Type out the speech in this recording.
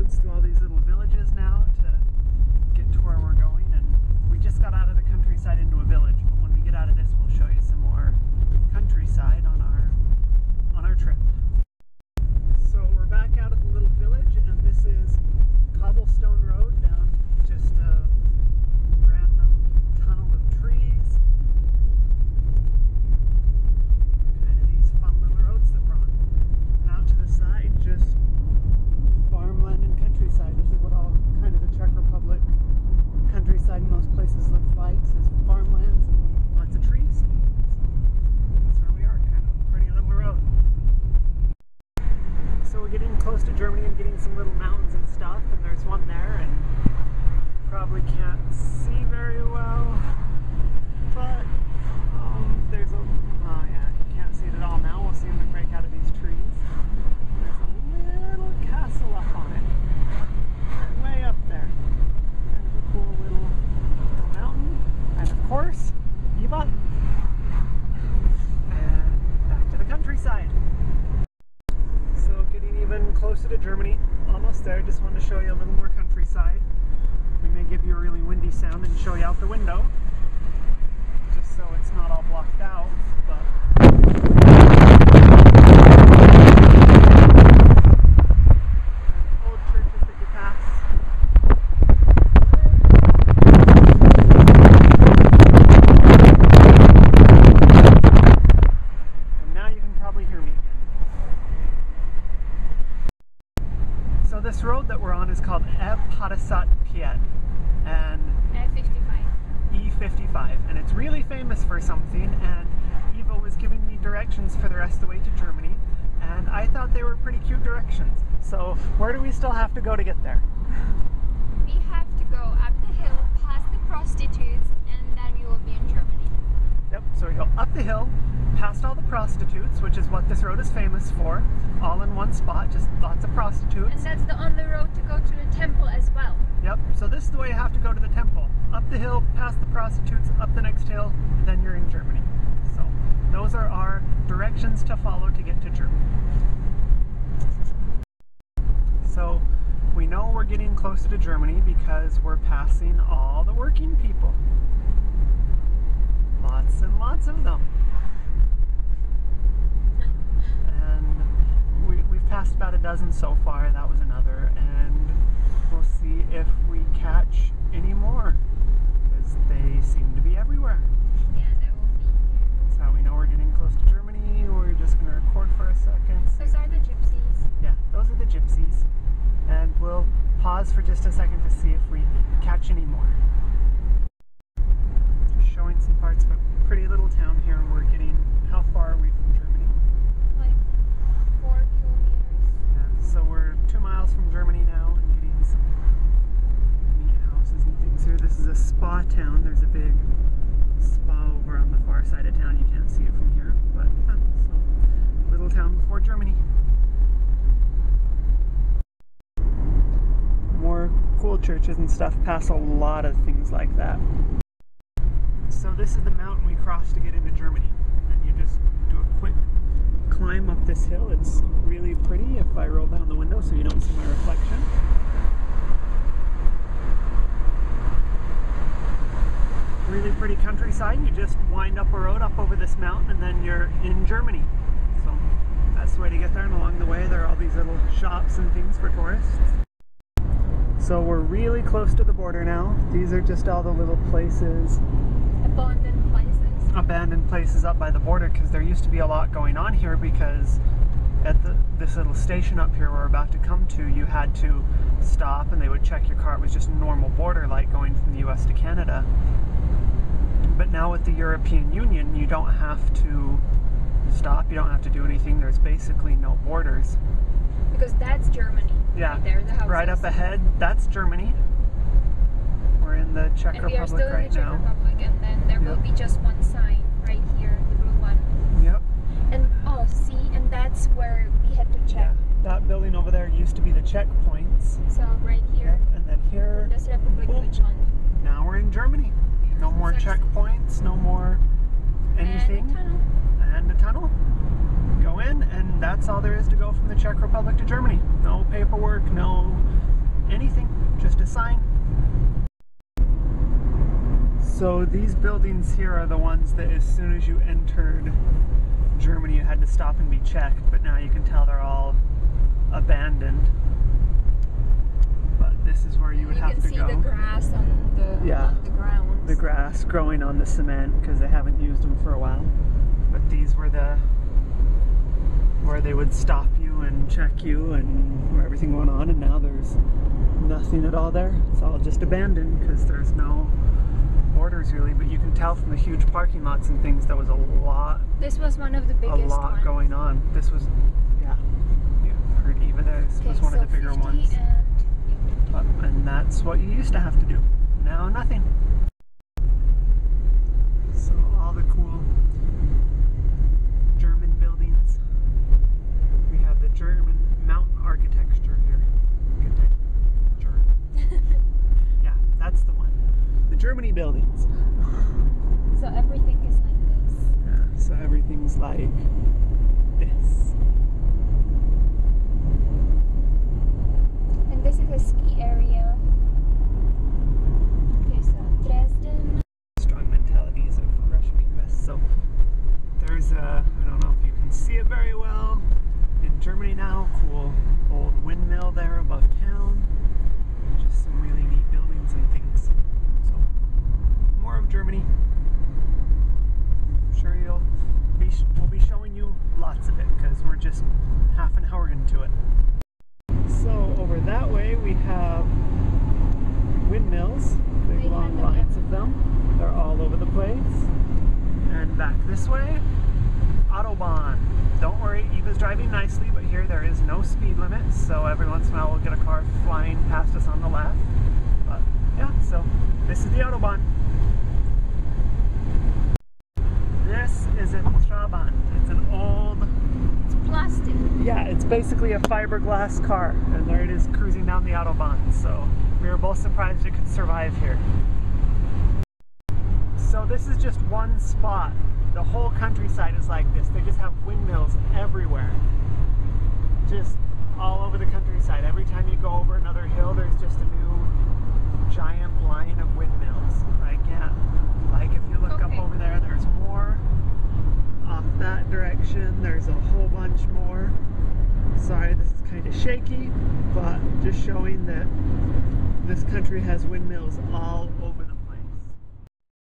entrance through all these little villages now to get to where we're going, and we just got out of the countryside into a village, but when we get out of this we'll show you some more countryside on our trip. So we're back out of the little village, and this is cobblestone road down just a random tunnel of trees. Kind of these fun little roads that we're on. And out to the side, just farmland and countryside. This is what all kind of the Czech Republic countryside in most places looks like. It's farmlands and lots of trees. So that's where we are, kind of a pretty little road. So we're getting close to Germany and getting some little mountains and stuff, and there's one there, and you probably can't see very well, but there's a, oh yeah, you can't see it at all now. We'll see when we break out of these trees. There's a little castle up on it, way up there. Kind of a cool little mountain, and of course, Eva, and back to the countryside. So getting even closer to Germany, almost there. Just wanted to show you a little more countryside. We may give you a really windy sound and show you out the window, just so it's not all blocked out. But old churches that you pass. And now you can probably hear me again. So this road that we're on is called E55, and E55, and it's really famous for something, and Eva was giving me directions for the rest of the way to Germany, and I thought they were pretty cute directions. So where do we still have to go to get there? We have to go up the hill, past the prostitutes, and then we will be in Germany. Yep, so we go up the hill, past all the prostitutes, which is what this road is famous for, all in one spot, just lots of prostitutes. And that's the only road to go to the temple as well. Yep, so this is the way you have to go to the temple. Up the hill, past the prostitutes, up the next hill, then you're in Germany. So those are our directions to follow to get to Germany. So we know we're getting closer to Germany because we're passing all the working people. Lots and lots of them. And we've passed about a dozen so far. That was another, and we'll see if we catch any more, because they seem to be everywhere. Yeah, there will be. That's how we know we're getting close to Germany. We're just going to record for a second. Those are the gypsies. Yeah, those are the gypsies. And we'll pause for just a second to see if we catch any more. Showing some parts of a pretty little town here, and we're getting, how far are we from Germany? Like 4 kilometers. Yeah, so we're 2 miles from Germany now, and getting some neat houses and things here. This is a spa town. There's a big spa over on the far side of town. You can't see it from here, but so little town before Germany. More cool churches and stuff pass a lot of things like that. So this is the mountain we crossed to get into Germany, and you just do a quick climb up this hill. It's really pretty if I roll down the window so you don't see my reflection. Really pretty countryside. You just wind up a road up over this mountain and then you're in Germany. So that's the way to get there, and along the way there are all these little shops and things for tourists. So we're really close to the border now. These are just all the little places. Abandoned places up by the border, because there used to be a lot going on here, because at this little station up here we're about to come to, you had to stop and they would check your car. It was just normal border, like going from the US to Canada. But now with the European Union, you don't have to stop, you don't have to do anything. There's basically no borders. Because that's Germany. Yeah, right there, the houses. Right up ahead, that's Germany. We're in the Czech Republic right now. And we are still in the Czech Republic, and then there will be just one sign right here, the blue one. Yep. And oh, see, and that's where we had to check. Yeah. That building over there used to be the checkpoints. So right here. Yep. And then here. Boom. Now we're in Germany. No more checkpoints, no more anything. And a tunnel. Go in, and that's all there is to go from the Czech Republic to Germany. No paperwork, no anything, just a sign. So these buildings here are the ones that as soon as you entered Germany you had to stop and be checked, but now you can tell they're all abandoned. But this is where you would have to go. You can see the grass on the ground. The grass growing on the cement because they haven't used them for a while. But these were where they would stop you and check you and where everything went on, and now there's nothing at all there. It's all just abandoned because there's no borders really, but you can tell from the huge parking lots and things there was a lot. This was one of the biggest ones. Going on. This was, yeah, you heard Eva there. This was one of the bigger ones. And that's what you used to have to do. Now nothing. So all the cool German buildings. We have the German mountain architecture here. Yeah, that's the one. The Germany buildings. So everything is like this. Yeah, so everything's like this. And this is a ski area. Okay, so Dresden. Strong mentalities of Russian West. So there's a, I don't know if you can see it very well, in Germany now, cool old windmill there above town. Just some really neat buildings and things. So more of Germany. I'm sure we'll be showing you lots of it because we're just half an hour into it. So over that way we have windmills, big long lines of them. They're all over the place. And back this way, Autobahn. Don't worry, Eva's driving nicely, but here there is no speed limit, so every once in a while we'll get a car flying past us on the left. But yeah, so this is the Autobahn. This is a Trabant. It's an old... It's plastic. Yeah, it's basically a fiberglass car, and there it is cruising down the Autobahn, so we were both surprised it could survive here. So this is just one spot. The whole countryside is like this. They just have windmills everywhere. Just all over the countryside. Every time you go over another hill, there's just a new giant line of windmills. Like if you look up over there, there's more. Off that direction, there's a whole bunch more. Sorry, this is kind of shaky, but just showing that this country has windmills all over